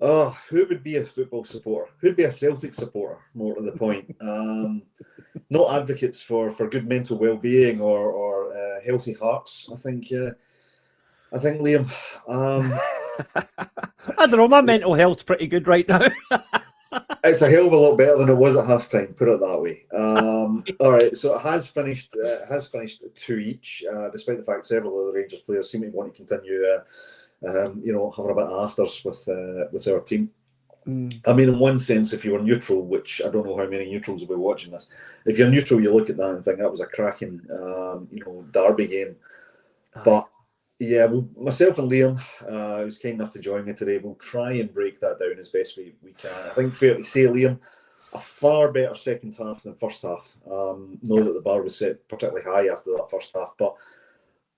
Oh, who would be a football supporter? Who'd be a Celtic supporter? More to the point, not advocates for good mental well-being or healthy hearts. I think Liam. I don't know. My mental health's pretty good right now. It's a hell of a lot better than it was at half time. Put it that way. All right, so it has finished. Has finished 2 each, despite the fact several of the Rangers players seem to want to continue. Having a bit of afters with our team. I mean, in one sense, if you were neutral, which I don't know how many neutrals will be watching this, if you're neutral, you look at that and think that was a cracking, derby game. But yeah, myself and Liam, who's kind enough to join me today, will try and break that down as best we can. I think fair to say, Liam, a far better second half than first half. Know that the bar was set particularly high after that first half, but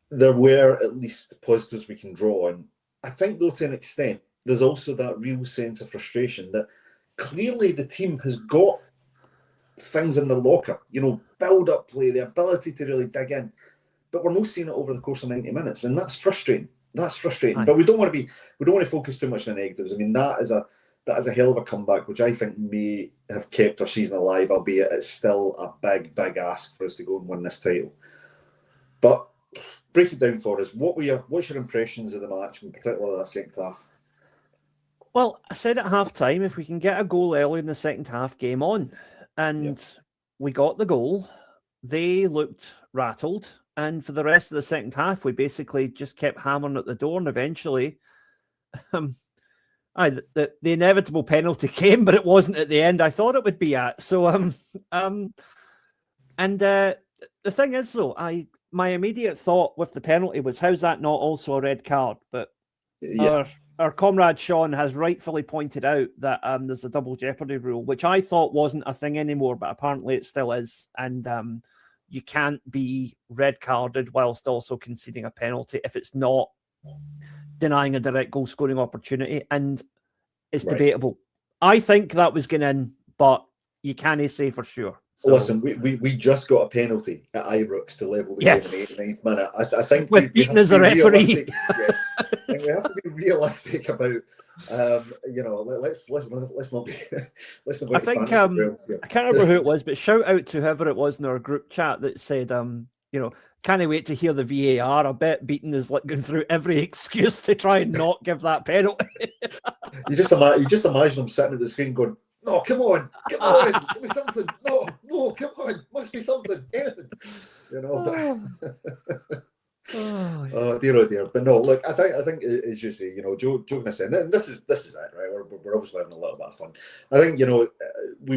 there were at least positives we can draw on. I think, though, to an extent, there's also that real sense of frustration that clearly the team has got things in the locker, build-up play, the ability to really dig in. But we're not seeing it over the course of 90 minutes, and that's frustrating. But we don't want to focus too much on the negatives. I mean, that is a hell of a comeback, which I think may have kept our season alive, albeit it's still a big ask for us to go and win this title. But break it down for us. What's your impressions of the match, in particular that second half? Well, I said at half time, if we can get a goal early in the second half, game on. And we got the goal. They looked rattled. And for the rest of the second half, we basically just kept hammering at the door. And eventually, the inevitable penalty came, but it wasn't at the end I thought it would be at. So, the thing is, though, my immediate thought with the penalty was, how's that not also a red card? But our comrade Sean has rightfully pointed out that there's a double jeopardy rule, which I thought wasn't a thing anymore, but apparently it still is. And you can't be red carded whilst also conceding a penalty if it's not denying a direct goal scoring opportunity. And it's debatable. I think that was going in, but you can't say for sure. So, listen, we just got a penalty at Ibrox to level the game in the 89th minute. I think with Beaton as a referee. Yes, and we have to be realistic about. Let's not be. I think I can't remember who it was, but shout out to whoever it was in our group chat that said, can't wait to hear the VAR. I bet Beaton is going through every excuse to try and not give that penalty. You just imagine him sitting at the screen going, "No, come on, give me something. No, come on, must be something, anything." Oh dear. But no, look, I think as you say, joking aside, and this is it, right? We're obviously having a little bit of fun. I think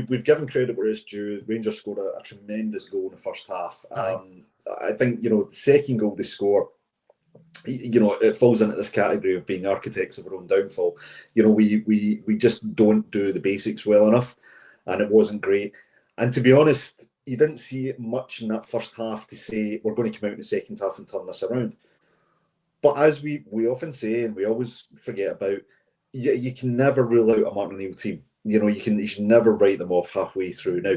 we've given credit where it's due. Rangers scored a tremendous goal in the first half. I think the second goal they score, it falls into this category of being architects of our own downfall. We just don't do the basics well enough, and it wasn't great. And to be honest, you didn't see much in that first half to say we're going to come out in the second half and turn this around. But as we often say, and we always forget about, you can never rule out a Martin O'Neill team. You should never write them off halfway through. Now,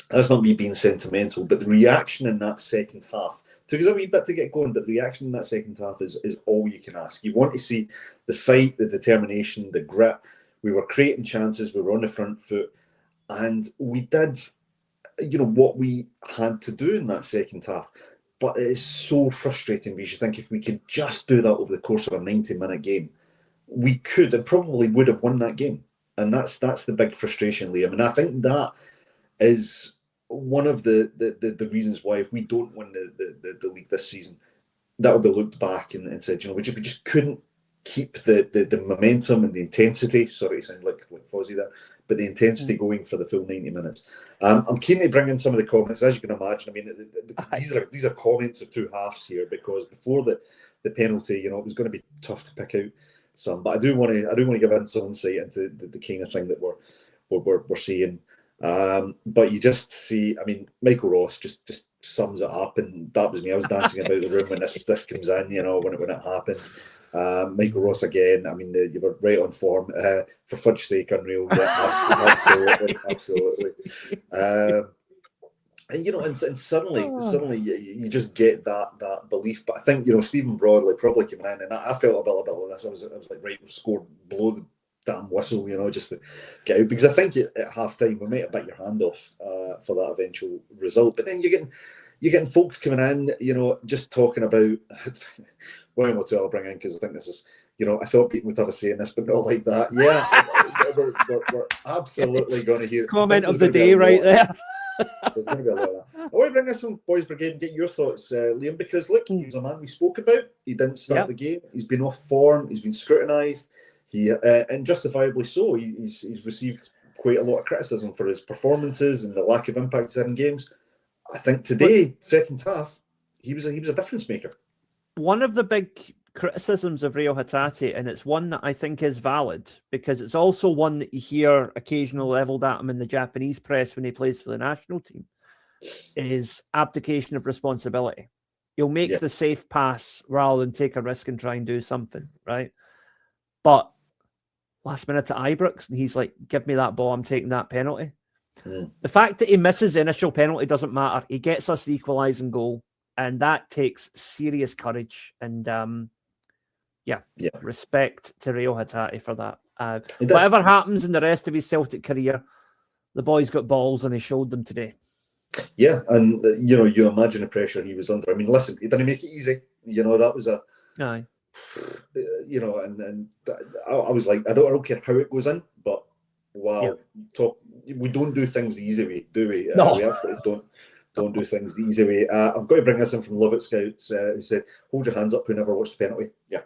that's not me being sentimental, but the reaction in that second half took us a wee bit to get going, but the reaction in that second half is all you can ask. You want to see the fight, the determination, the grit. We were creating chances, we were on the front foot, and we did what we had to do in that second half. But it is so frustrating because you think if we could just do that over the course of a 90-minute game, we could and probably would have won that game. And that's the big frustration, Liam. And I think that is one of the reasons why if we don't win the league this season, that will be looked back and said, we just couldn't keep the momentum and the intensity. Sorry to sound like Fozzie there, but the intensity going for the full 90 minutes. I'm keen to bring in some of the comments, as you can imagine. I mean, these are comments of two halves here, because before the penalty, it was going to be tough to pick out some, but I do want to give in some insight into the kind of thing that we're seeing. But you just see, I mean, Michael Ross just sums it up, and that was me. I was dancing about the room when this comes in, when it happened. Michael Ross again. I mean, you were right on form. For fudge's sake, unreal. Yeah, absolutely. And suddenly you just get that belief. But I think Stephen Broadley probably came in, and I felt a bit like this. I was like, right, we've scored below damn whistle, just to get out. Because I think at half time we might have bit your hand off for that eventual result. But then you're getting folks coming in, just talking about. Well, what I'll bring in, because I think this is, I thought Pete would have a say in this, but not like that. Yeah, we're absolutely going to hear comment of the day right there. There's going to be a lot of that. I want to bring this from Boys Brigade and get your thoughts, Liam, because look, he was a man we spoke about. He didn't start the game. He's been off form. He's been scrutinised. And justifiably so. He's received quite a lot of criticism for his performances and the lack of impact he's had in games. I think today, second half, he was a difference maker. One of the big criticisms of Rio Hatate, and it's one that I think is valid, because it's also one that you hear occasionally levelled at him in the Japanese press when he plays for the national team, is abdication of responsibility. He'll make the safe pass rather than take a risk and try and do something, right? But last minute at Ibrox, and he's like, give me that ball, I'm taking that penalty. The fact that he misses the initial penalty doesn't matter. He gets us the equalising goal, and that takes serious courage. And respect to Rio Hatate for that. Whatever happens in the rest of his Celtic career, the boy's got balls and he showed them today. Yeah, and you imagine the pressure he was under. I mean, listen, he didn't make it easy. That was a... Aye. And I was like, I don't care how it goes in, but wow, we don't do things the easy way, do we? No. We absolutely don't do things the easy way. I've got to bring this in from Love It Scouts, who said, hold your hands up who never watched the penalty. Yeah.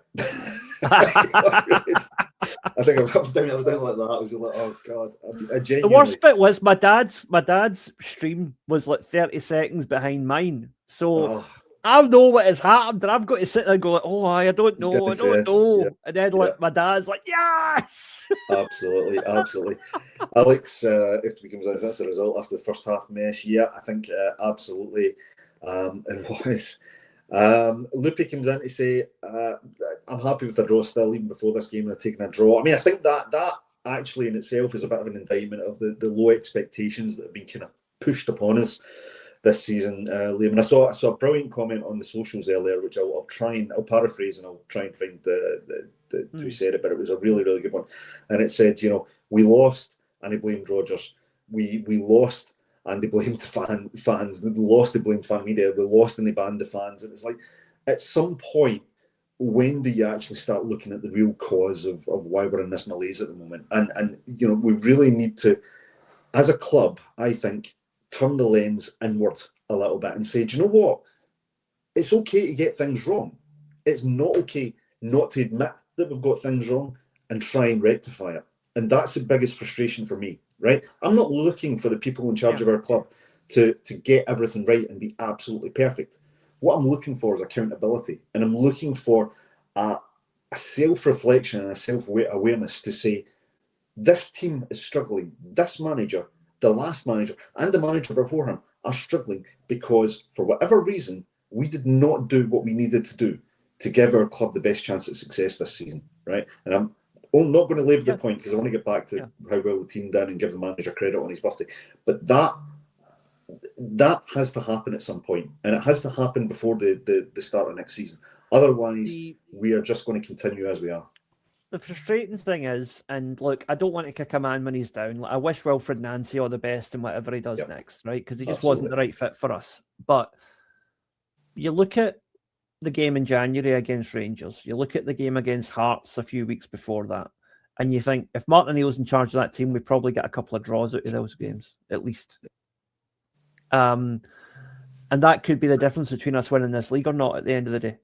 I think I was down like that. I was like, oh God. I genuinely... The worst bit was my dad's stream was like 30 seconds behind mine. So I know what has happened, and I've got to sit there and go, oh, I don't know. Yeah. And then my dad's like, yes! Absolutely. Alex, if we can, that's a result after the first half mess. Yeah, I think absolutely it was. Loopy comes in to say, I'm happy with the draw still, even before this game, and taking a draw. I mean, I think that actually in itself is a bit of an indictment of the low expectations that have been kind of pushed upon us this season, Liam. And I saw a brilliant comment on the socials earlier, which I'll paraphrase and I'll try and find who said it, but it was a really, really good one. And it said, we lost and he blamed Rodgers. We lost and they blamed fans. They lost, they blamed fan media. We lost and they banned the fans. And it's like, at some point, when do you actually start looking at the real cause of why we're in this malaise at the moment? And we really need to, as a club, I think, turn the lens inward a little bit and say, do you know what? It's okay to get things wrong. It's not okay not to admit that we've got things wrong and try and rectify it. And that's the biggest frustration for me, right? I'm not looking for the people in charge of our club to get everything right and be absolutely perfect. What I'm looking for is accountability. And I'm looking for a self-reflection and a self-awareness to say, this team is struggling. This manager, the last manager, and the manager before him are struggling because, for whatever reason, we did not do what we needed to do to give our club the best chance at success this season, right? And I'm not going to labour the point because I want to get back to how well the team did and give the manager credit on his birthday. But that has to happen at some point, and it has to happen before the start of next season. Otherwise, we are just going to continue as we are. The frustrating thing is, and look, I don't want to kick a man when he's down. I wish Wilfred Nancy all the best in whatever he does next, right? Because he just wasn't the right fit for us. But you look at the game in January against Rangers, you look at the game against Hearts a few weeks before that, and you think, if Martin O'Neill's in charge of that team, we probably get a couple of draws out of those games, at least. And that could be the difference between us winning this league or not at the end of the day.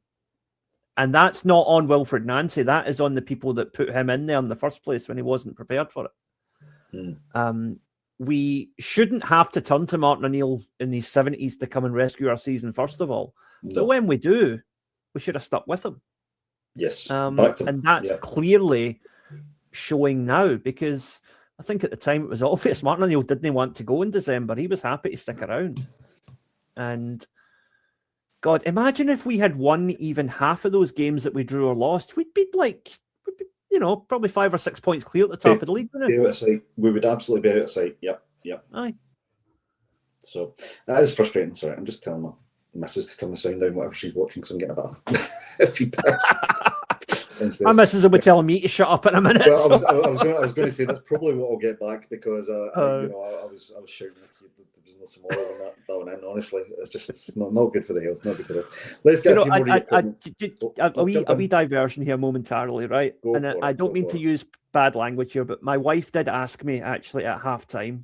And that's not on Wilfred Nancy. That is on the people that put him in there in the first place when he wasn't prepared for it. We shouldn't have to turn to Martin O'Neill in his 70s to come and rescue our season, first of all. No. But when we do, we should have stuck with him. Yes. And that's clearly showing now, because I think at the time it was obvious Martin O'Neill didn't want to go in December. He was happy to stick around. And God, imagine if we had won even half of those games that we drew or lost. We'd be probably 5 or 6 points clear at the top of the league. We would absolutely be out of sight. Yep. Aye. So that is frustrating. Sorry, I'm just telling my missus to turn the sound down, whatever she's watching, because I'm getting a bit of feedback. instead. My missus will be telling me to shut up in a minute. Well, So. I was going to say that's probably what I'll get back because I was shouting at you. There was no tomorrow when that went in. Honestly, it's not good for the health. Not good for the health. Let's get a few more of your comments. A wee diversion here momentarily, right? I don't mean to use bad language here, but my wife did ask me actually at halftime,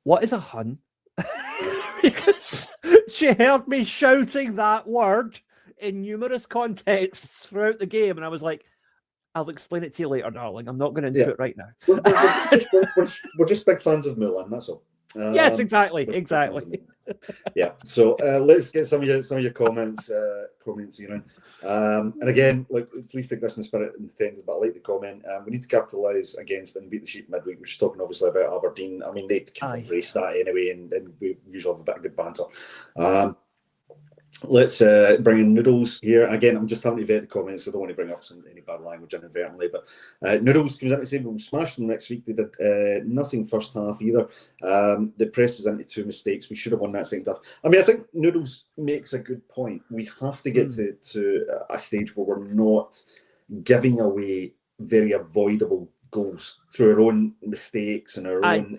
"What is a hun?" Because she heard me shouting that word in numerous contexts throughout the game, and I was like, "I'll explain it to you later, darling. I'm not going into it right now." We're just big fans of Mulan. That's all. Yes, exactly. Yeah. So let's get some of your comments. Ian. And again, please take this in the spirit and intended. But I like the comment. We need to capitalise against and beat the Sheep midweek. We're just talking obviously about Aberdeen. I mean, they can embrace that anyway, and we usually have a bit of good banter. Let's bring in Noodles here. Again, I'm just having to vet the comments. I don't want to bring up any bad language inadvertently. But Noodles comes in to say we'll smash them next week. They did nothing first half either. They pressed us into 2 mistakes. We should have won that second half. I mean, I think Noodles makes a good point. We have to get to a stage where we're not giving away very avoidable goals through our own mistakes and our own,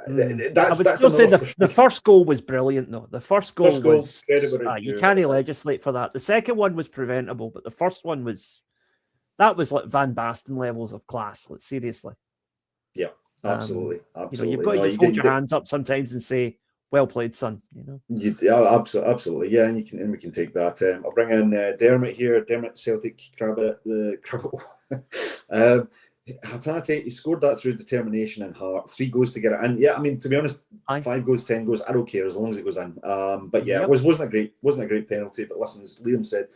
I would still say the first goal was brilliant, though. The first goal was you can't legislate for that. The second one was preventable, but the first one was like Van Basten levels of class. Like, seriously. Yeah, absolutely. You've got to just hold your hands up sometimes and say, "Well played, son." Absolutely. Yeah, and we can take that. I'll bring in Dermot here. Dermot, Celtic, Crabbit, the Crabbit. Hatate, he scored that through determination and heart. 3 goals to get it in. Yeah, I mean, to be honest, 5 goals, 10 goals, I don't care as long as it goes in. But yeah, it wasn't a great penalty. But listen, as Liam said,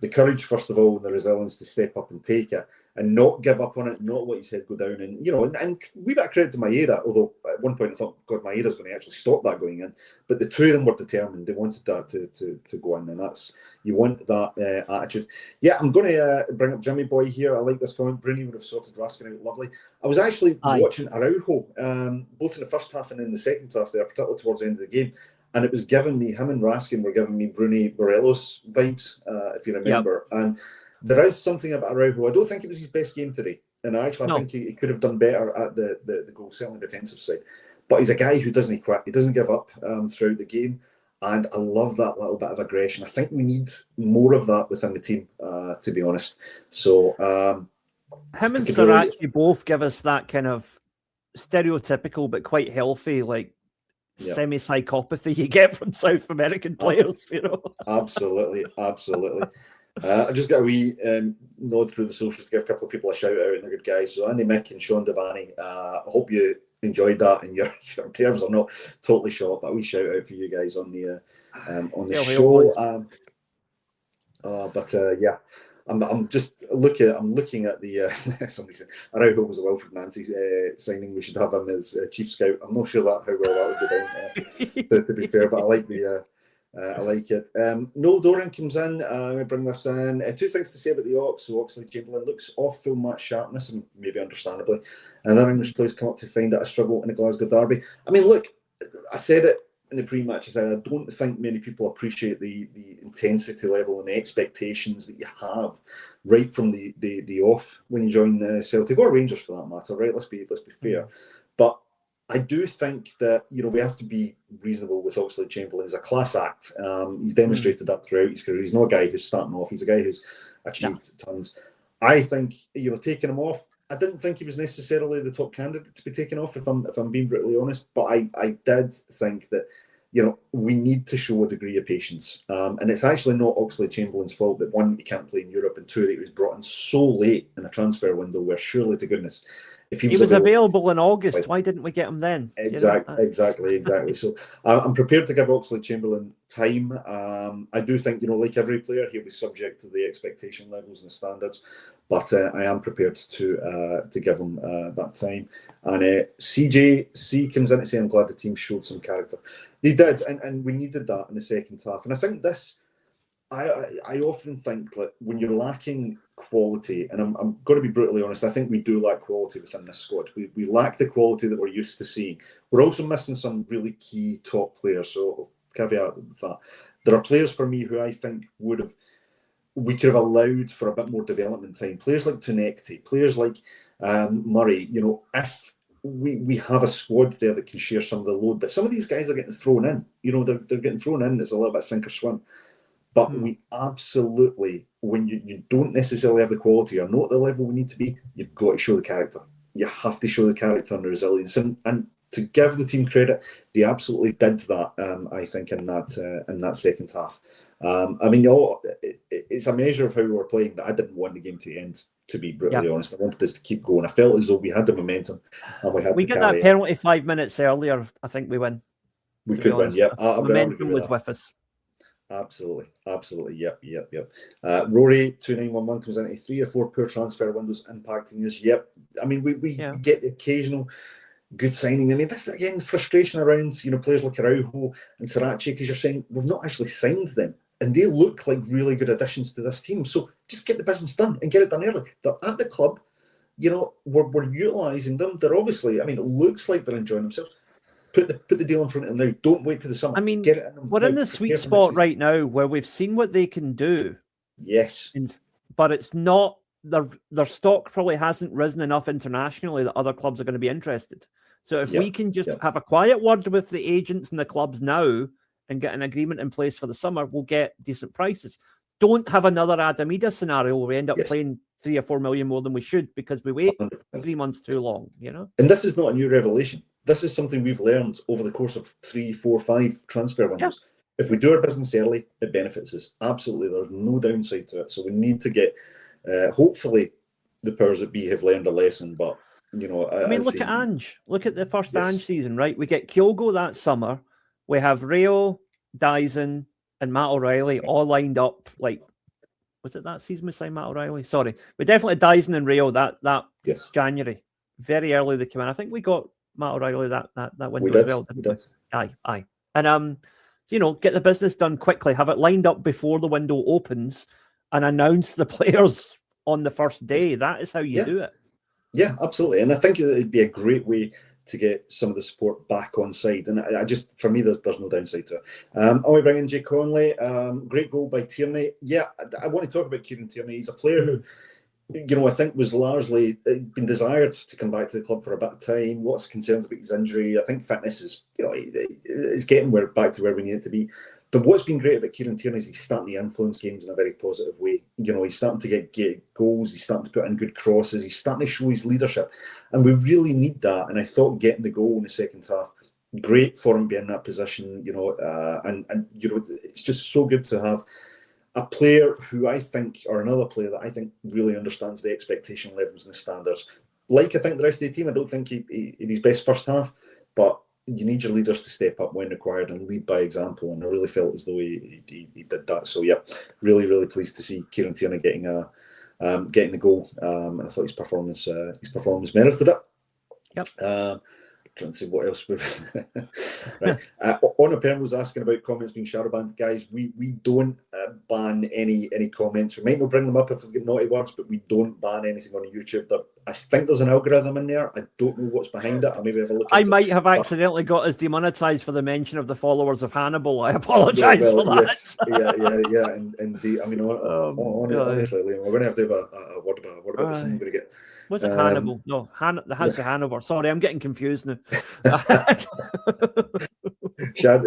the courage first of all, and the resilience to step up and take it and not give up on it, not let his head go down. And and we bit of credit to Maeda, although at one point I thought, God, Maeda's going to actually stop that going in. But the two of them were determined; they wanted that to go in, and you want that attitude. Yeah, I'm going to bring up Jimmy Boy here. I like this comment. Bruni would have sorted Raskin out lovely. I was actually watching Araujo, both in the first half and in the second half there, particularly towards the end of the game. And it was giving me, him and Raskin were giving me Bruni Morelos vibes, if you remember. Yep. And there is something about Araujo. I don't think it was his best game today. And I think he could have done better at the goal, certainly the defensive side. But he's a guy who doesn't quit. He doesn't give up throughout the game. And I love that little bit of aggression. I think we need more of that within the team, to be honest. So him and Sarachi both give us that kind of stereotypical but quite healthy, semi-psychopathy you get from South American players, Absolutely. I just got a wee nod through the socials to give a couple of people a shout out, and they're good guys. So Andy Mick and Sean Devaney, I hope you enjoyed that and your nerves are not totally shot, but a wee shout out for you guys on the show. Yeah. I'm just looking at the somebody said Araujo was a Wilfred Nancy signing. We should have him as chief scout. I'm not sure how well that would go down. To be fair, but I like I like it. Noel Doran comes in. Let me bring this in. 2 things to say about the Ox. So Oxlade-Chamberlain looks off full match sharpness, and maybe understandably. And then English players come up to find it a struggle in the Glasgow derby. I mean, look, I said it in the pre-match. I said I don't think many people appreciate the intensity level and the expectations that you have right from the off when you join Celtic or Rangers for that matter. Right? Let's be fair, but I do think that we have to be reasonable with Oxlade-Chamberlain. He's a class act. He's demonstrated that throughout his career. He's not a guy who's starting off. He's a guy who's achieved tons. I think taking him off. I didn't think he was necessarily the top candidate to be taken off, if I'm being brutally honest. But I did think that we need to show a degree of patience. And it's actually not Oxlade-Chamberlain's fault that, one, he can't play in Europe, and two, that he was brought in so late in a transfer window where surely to goodness, if he was available in August, why didn't we get him then? Exactly. So I'm prepared to give Oxlade-Chamberlain time. I do think, like every player, he'll be subject to the expectation levels and the standards. But I am prepared to give him that time. And CJC comes in to say, I'm glad the team showed some character. They did, and we needed that in the second half. And I think I often think that when you're lacking quality, and I'm going to be brutally honest, I think we do lack quality within this squad. We lack the quality that we're used to seeing. We're also missing some really key top players. So caveat with that. There are players for me who I think would have we could have allowed for a bit more development time. Players like Tunekti, players like Murray, if we have a squad there that can share some of the load, but some of these guys are getting thrown in. They're getting thrown in. It's a little bit sink or swim. But we absolutely, when you don't necessarily have the quality or not at the level we need to be, you've got to show the character. You have to show the character and the resilience. And to give the team credit, they absolutely did that, I think, in that second half. It's a measure of how we were playing that I didn't want the game to end, to be brutally honest. I wanted us to keep going. I felt as though we had the momentum and we had to get carry that penalty 5 minutes earlier, I think we win. We could win, yeah. Momentum was with us. Absolutely. Yep. Rory 2911 comes into 3 or 4 poor transfer windows impacting us. Yep. I mean, we get the occasional good signing. I mean, this again, frustration around players like Araujo and Sriracha, because you're saying we've not actually signed them, and they look like really good additions to this team. So just get the business done and get it done early. They're at the club. We're utilising them. They're obviously. I mean, it looks like they're enjoying themselves. Put the deal in front of them now. Don't wait to the summer. I mean, get it in we're in the sweet spot right now where we've seen what they can do. Yes. But it's not, their stock probably hasn't risen enough internationally that other clubs are going to be interested. So if we can just have a quiet word with the agents and the clubs now and get an agreement in place for the summer, we'll get decent prices. Don't have another Adamida scenario where we end up playing 3 or 4 million more than we should because we wait 3 months too long, And this is not a new revelation. This is something we've learned over the course of 3, 4, 5 transfer windows. If we do our business early, it benefits us. Absolutely. There's no downside to it. So we need to get, hopefully, the powers that be have learned a lesson. But, look at Ange. Look at the first Ange season, right? We get Kyogo that summer. We have Rio, Dyson, and Matt O'Reilly all lined up. Was it that season we signed Matt O'Reilly? Sorry. We definitely Dyson and Rio that January. Very early they came in. I think we got Matt O'Reilly that window as well, didn't we? Aye. And get the business done quickly, have it lined up before the window opens, and announce the players on the first day. That is how you do it. Yeah, absolutely. And I think it'd be a great way to get some of the support back on side. And I just, for me, there's no downside to it. Are we bringing Jay Conley? Great goal by Tierney. Yeah, I want to talk about Kieran Tierney. He's a player who, I think was largely been desired to come back to the club for a bit of time. Lots of concerns about his injury. I think fitness is, is getting back to where we need it to be. But what's been great about Kieran Tierney is he's starting to influence games in a very positive way. He's starting to get goals. He's starting to put in good crosses. He's starting to show his leadership. And we really need that. And I thought getting the goal in the second half, great for him being in that position, it's just so good to have a player who I think, or another player that I think really understands the expectation levels and the standards. Like I think the rest of the team, I don't think he in his best first half, but you need your leaders to step up when required and lead by example. And I really felt as though he did that. So yeah, really, really pleased to see Kieran Tierney getting the goal. And I thought his performance merited it. Yep. Trying to see what else we've right. Honor Perm was asking about comments being shadow banned. Guys, we don't ban any comments. We might not bring them up if we've got naughty words, but we don't ban anything on YouTube. I think there's an algorithm in there. I don't know what's behind it. I'll maybe have a look. I might have accidentally got us demonetized for the mention of the followers of Hannibal. I apologise for that. Yes. Yeah. And honestly, Liam, we're going to have a word about this. I'm going to get. Was it Hannibal? No, the Hanover. Sorry, I'm getting confused now.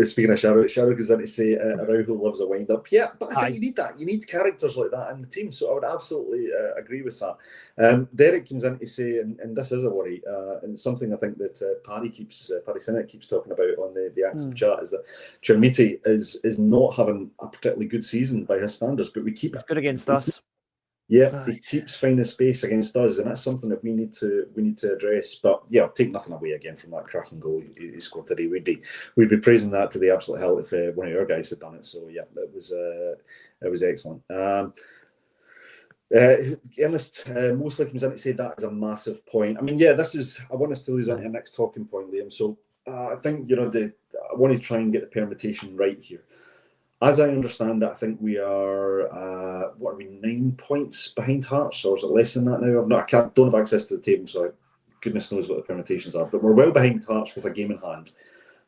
Speaking of Shadow goes in to say Araujo loves a wind up. Yeah, but I think you need that. You need characters like that in the team. So I would absolutely agree with that. Derek comes in to say, and this is a worry, and something I think that Paddy Sinnott keeps talking about on the Acsom chat, is that Chermiti is not having a particularly good season by his standards, but it's good against us. Yeah, he keeps finding space against us, and that's something that we need to address. But yeah, take nothing away again from that cracking goal he scored today. We'd be praising that to the absolute hell if one of your guys had done it. So yeah, it was excellent. Ernest mostly comes in to say that is a massive point. I mean, yeah, I want us to lose on our next talking point, Liam. So I think I want to try and get the permutation right here. As I understand it, I think we are, 9 points behind Hearts, or is it less than that now? I don't have access to the table, so goodness knows what the permutations are. But we're well behind Hearts with a game in hand.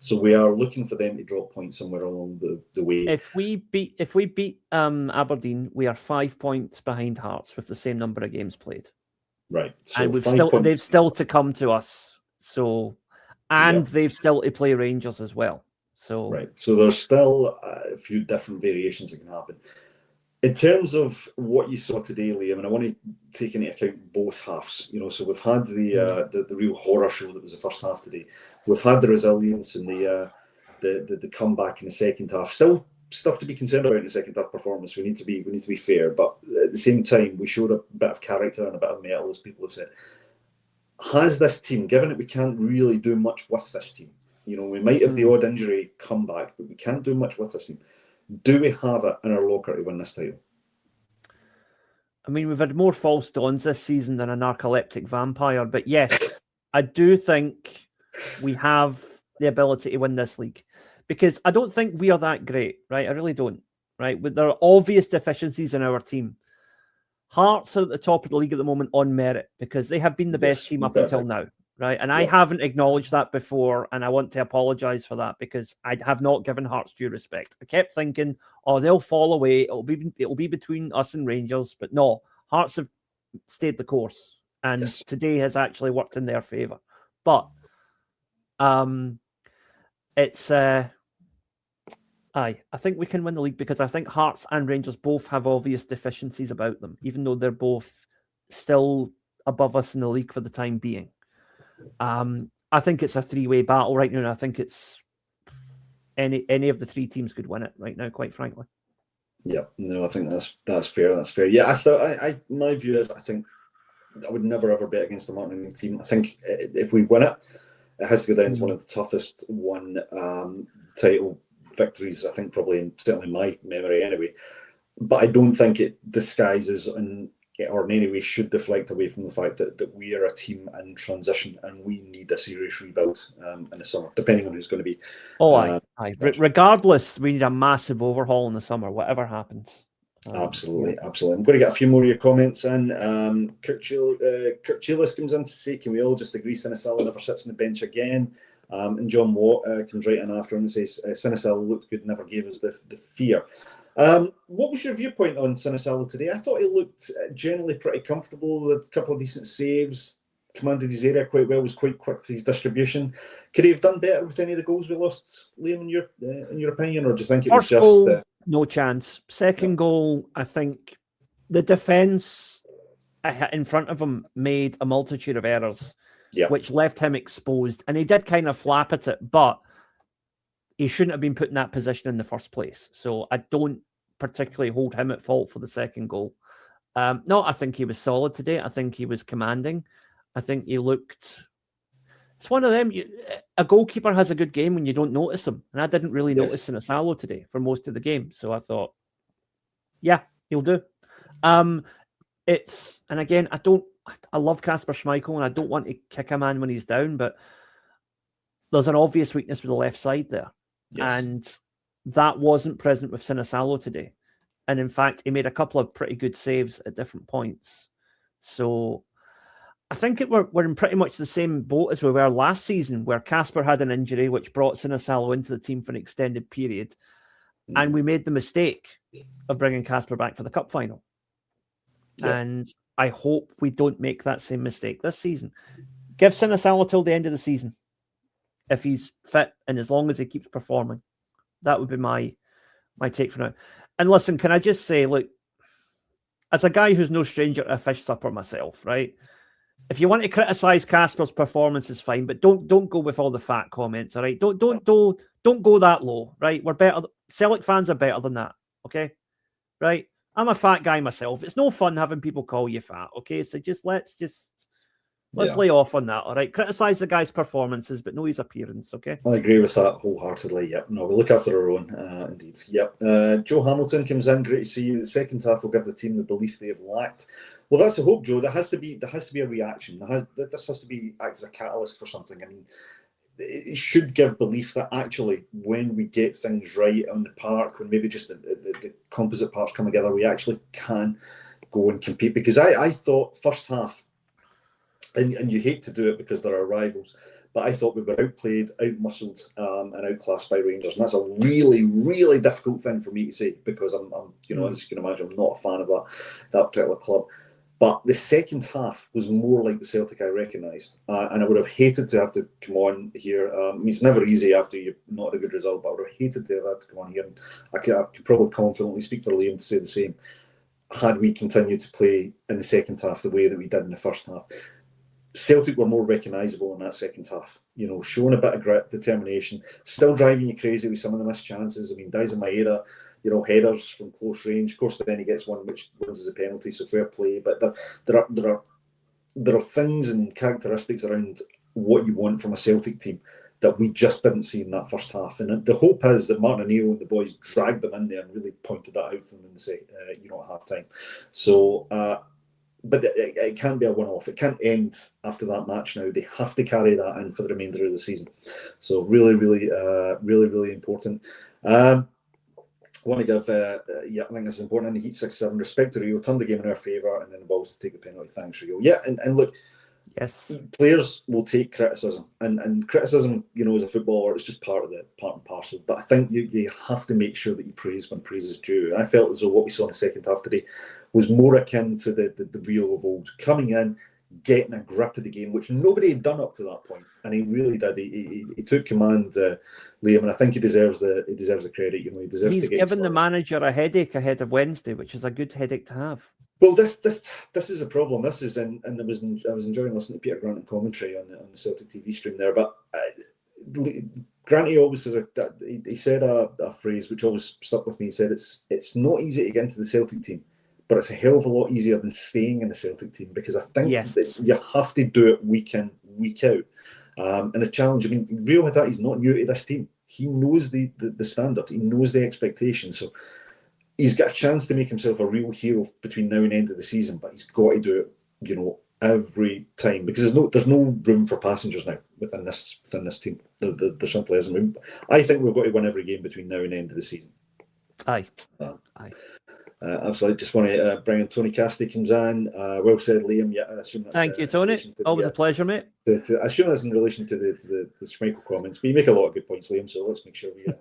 So we are looking for them to drop points somewhere along the way. If we beat Aberdeen, we are 5 points behind Hearts with the same number of games played. Right. So and they've still to come to us. So, and they've still to play Rangers as well. So right. So there's still a few different variations that can happen. In terms of what you saw today, Liam, and I want to take into account both halves. So we've had the real horror show that was the first half today. We've had the resilience and the comeback in the second half. Still stuff to be concerned about in the second half performance. We need to be fair, but at the same time, we showed a bit of character and a bit of mettle, as people have said. Has this team, given that we can't really do much with this team, we might have the odd injury come back, but we can't do much with this team. Do we have it in our locker to win this title? I mean, we've had more false dawns this season than a narcoleptic vampire, but yes, I do think we have the ability to win this league, because I don't think we are that great, right? I really don't, right? But there are obvious deficiencies in our team. Hearts are at the top of the league at the moment on merit because they have been the best team up until now, right? And I haven't acknowledged that before, and I want to apologise for that because I have not given Hearts due respect. I kept thinking, oh, they'll fall away. It'll be between us and Rangers, but no, Hearts have stayed the course, and today has actually worked in their favour. But it's I think we can win the league because I think Hearts and Rangers both have obvious deficiencies about them, even though they're both still above us in the league for the time being. I think it's a three-way battle right now, and I think it's any of the three teams could win it right now, quite frankly. Yeah, no, I think that's fair. That's fair. Yeah, my view is I think I would never ever bet against the Martin team. I think if we win it, it has to go down as one of the toughest title victories, I think, probably certainly in my memory anyway. But I don't think it disguises or in any way should deflect away from the fact that we are a team in transition and we need a serious rebuild in the summer, depending on who's going to be. Regardless, we need a massive overhaul in the summer, whatever happens. Absolutely. I'm going to get a few more of your comments in. Kurt Chilis comes in to say, can we all just agree Sinisalo never sits on the bench again? And John Watt comes right in after him and says, Sinisalo looked good, never gave us the fear. What was your viewpoint on Sinisalo today? I thought he looked generally pretty comfortable, a couple of decent saves, commanded his area quite well, was quite quick with his distribution. Could he have done better with any of the goals we lost, Liam, in your opinion, or do you think it was just... goal, no chance. Second goal, I think the defence in front of him made a multitude of errors, which left him exposed, and he did kind of flap at it, but he shouldn't have been put in that position in the first place. So I don't particularly hold him at fault for the second goal. No, I think he was solid today. I think he was commanding. I think he looked... It's one of them. A goalkeeper has a good game when you don't notice him. And I didn't really notice Sinisalo today for most of the game. So I thought, yeah, he'll do. And again, I love Kasper Schmeichel and I don't want to kick a man when he's down, but there's an obvious weakness with the left side there. And that wasn't present with Sinisalo today. And in fact, he made a couple of pretty good saves at different points. So I think we're in pretty much the same boat as we were last season, where Kasper had an injury, which brought Sinisalo into the team for an extended period. And we made the mistake of bringing Kasper back for the cup final. And I hope we don't make that same mistake this season. Give Sinisalo till the end of the season, if he's fit and as long as he keeps performing. That would be my take for now. And listen, can I just say, look, as a guy who's no stranger to a fish supper myself, right? If you want to criticise Kasper's performance, is fine, but don't go with all the fat comments, all right? Don't go that low, right? We're better. Celtic fans are better than that, okay? Right? I'm a fat guy myself. It's no fun having people call you fat, okay? So let's lay off on that, all right? Criticise the guy's performances, but no his appearance, okay? I agree with that wholeheartedly, yep. No, we'll look after our own, indeed. Yep. Joe Hamilton comes in, great to see you. The second half will give the team the belief they have lacked. Well, that's the hope, Joe. There has to be a reaction. This has to act as a catalyst for something. I mean, it should give belief that actually when we get things right on the park, when maybe just the composite parts come together, we actually can go and compete. Because I thought first half, and you hate to do it because there are rivals, but I thought we were outplayed, outmuscled, and outclassed by Rangers, and that's a really, really difficult thing for me to say because I'm as you can imagine, I'm not a fan of that particular club. But the second half was more like the Celtic I recognised, and I would have hated to have to come on here. It's never easy after you've not had a good result, but I would have hated to have had to come on here. And I could probably confidently speak for Liam to say the same. Had we continued to play in the second half the way that we did in the first half, Celtic were more recognisable in that second half. Showing a bit of grit, determination, still driving you crazy with some of the missed chances. I mean, Daizen Maeda, headers from close range. Of course, then he gets one which wins as a penalty, so fair play. But there are things and characteristics around what you want from a Celtic team that we just didn't see in that first half. And the hope is that Martin O'Neill and the boys dragged them in there and really pointed that out to them in the at half time. So, but it can't be a one-off. It can't end after that match now. They have to carry that in for the remainder of the season. So really, really important. I want to give, I think this is important in the Heat 6-7. Respect to Rio, turned the game in our favour, and then the balls to take the penalty. Thanks, Rio. Yeah, and look, yes, players will take criticism, and criticism, as a footballer, it's just part and parcel. But I think you have to make sure that you praise when praise is due. And I felt as though what we saw in the second half today was more akin to the Rio of old, coming in, getting a grip of the game, which nobody had done up to that point, and he really did. He took command, Liam, and I think he deserves the credit. He deserves. He's given the manager a headache ahead of Wednesday, which is a good headache to have. Well, this is a problem. This is, and I was enjoying listening to Peter Grant and commentary on the Celtic TV stream there. But Granty always said he said a phrase which always stuck with me. He said it's not easy to get into the Celtic team, but it's a hell of a lot easier than staying in the Celtic team, because I think that you have to do it week in, week out. And the challenge, I mean, Rio Haddadi's not new to this team. He knows the standard. He knows the expectation. So he's got a chance to make himself a real hero between now and the end of the season, but he's got to do it, every time, because there's no room for passengers now within this team. There simply isn't room. I think we've got to win every game between now and the end of the season. Aye. Absolutely. Just want to bring in Tony Cassidy comes in. Well said, Liam. Yeah, I assume that's, thank you, Tony. Always a pleasure, mate. I assume that's in relation to the Schmeichel comments, but you make a lot of good points, Liam. So let's make sure we give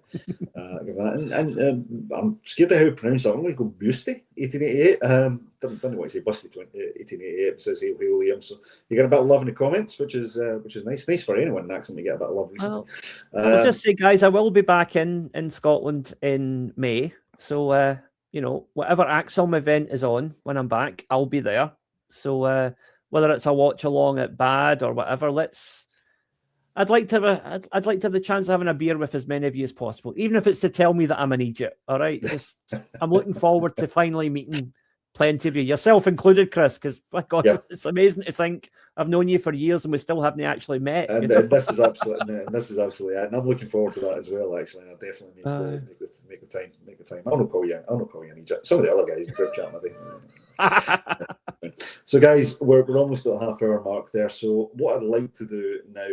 that. And I'm scared of how to pronounce that. I'm going to go Busty 1888. Don't know what to say. Busty 1888. It says hey, Liam. So you get a bit of love in the comments, which is nice. Nice for anyone in Acsom to get a bit of love recently. I'll just say, guys, I will be back in Scotland in May. So. Whatever Acsom event is on when I'm back, I'll be there. So whether it's a watch along at Bad or whatever, I'd like to have the chance of having a beer with as many of you as possible, even if it's to tell me that I'm an idiot. All right, I'm looking forward to finally meeting plenty of you, yourself included, Chris, because my God, it's amazing to think I've known you for years and we still haven't actually met. And this is absolutely it. And I'm looking forward to that as well. Actually, and I'll definitely make the time. I'll not call you in Egypt. Some of the other guys in the group chat maybe. So, guys, we're almost at the half-hour mark there. So, what I'd like to do now,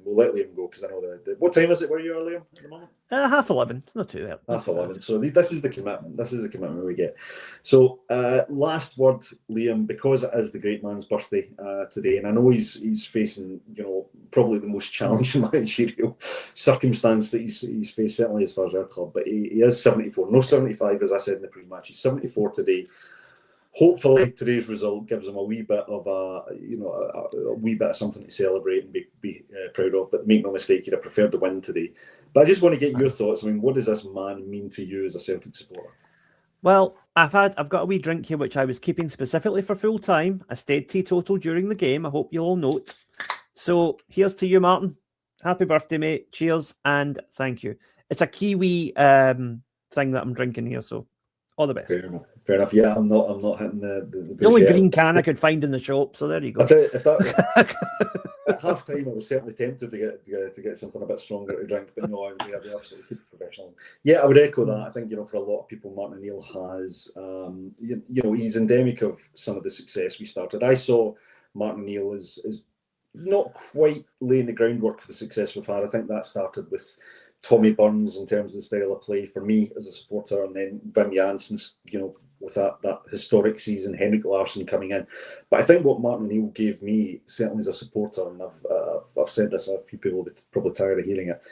we'll let Liam go because I know what time is it where you are, Liam, at the moment? 11:30. It's not too early. 11:30. So this is the commitment. This is the commitment we get. So, last word, Liam, because it is the great man's birthday today, and I know he's facing, probably the most challenging managerial circumstance that he's faced, certainly as far as our club. But he is 74, no 75, as I said in the pre-match. He's 74 today. Hopefully, today's result gives him a wee bit of something to celebrate and be proud of. But make no mistake, he'd have preferred to win today. But I just want to get your thoughts. I mean, what does this man mean to you as a Celtic supporter? Well, I've got a wee drink here which I was keeping specifically for full time. I stayed teetotal during the game. I hope you'll all note. So here's to you, Martin. Happy birthday, mate. Cheers and thank you. It's a Kiwi thing that I'm drinking here, so all the best. Fair enough. Yeah, I'm not hitting the only green can I could find in the shop. So there you go. I'll tell you, at half time, I was certainly tempted to get something a bit stronger to drink, but no, we have the absolutely professional. Yeah, I would echo that. I think for a lot of people, Martin O'Neill has he's endemic of some of the success we started. I saw Martin O'Neill as not quite laying the groundwork for the success we've had. I think that started with Tommy Burns in terms of the style of play for me as a supporter, and then Wim Jansen's with that historic season, Henrik Larsson coming in. But I think what Martin O'Neill gave me, certainly as a supporter, and I've said this, a few people will be probably tired of hearing it,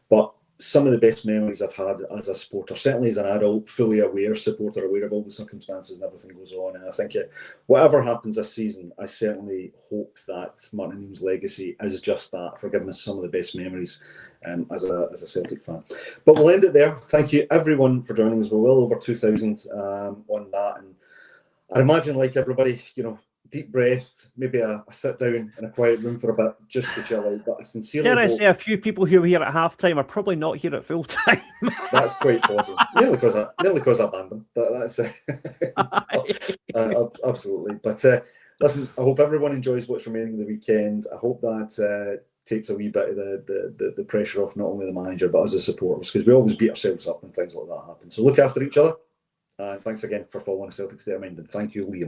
but some of the best memories I've had as a supporter, certainly as an adult, fully aware supporter, aware of all the circumstances and everything goes on. And I think whatever happens this season, I certainly hope that Martin O'Neill's legacy is just that, for giving us some of the best memories as a Celtic fan. But we'll end it there. Thank you everyone for joining us. We're well over 2,000 on that. And I imagine, like everybody, deep breath, maybe a sit down in a quiet room for a bit just to chill out. But I sincerely Dare I say, a few people who were here at halftime are probably not here at full time. That's quite possible. Nearly because I banned them, but that's absolutely. But listen, I hope everyone enjoys what's remaining of the weekend. I hope that takes a wee bit of the pressure off not only the manager but us as supporters, because we always beat ourselves up when things like that happen. So look after each other. Thanks again for following Celtic State of Mind, and thank you, Liam.